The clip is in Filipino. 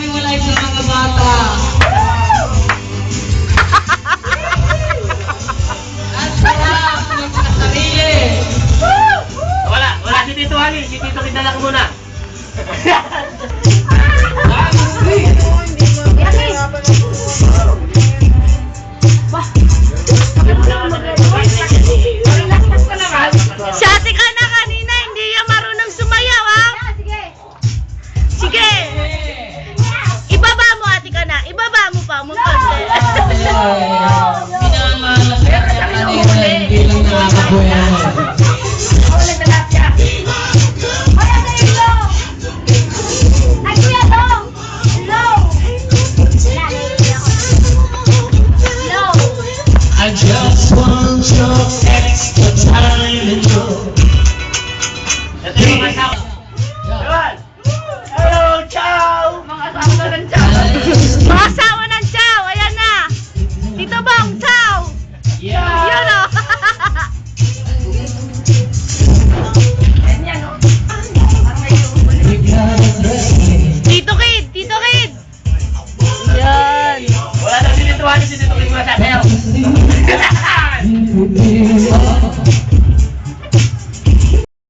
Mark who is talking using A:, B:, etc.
A: hiwalay sa mga bata. At sarap magkasarili.
B: Wala si Tito Ali. Si Tito Kindala ko muna.
C: Si Ate Kana kanina, hindi yan marunong sumayaw, ha? Sige. Ibaba mo, Ate Kana. Ibaba mo pa.
A: Pinamalas ka niya kanina, hindi lang nakakabuhay. I just want your extra time and your...
B: Ito yung mga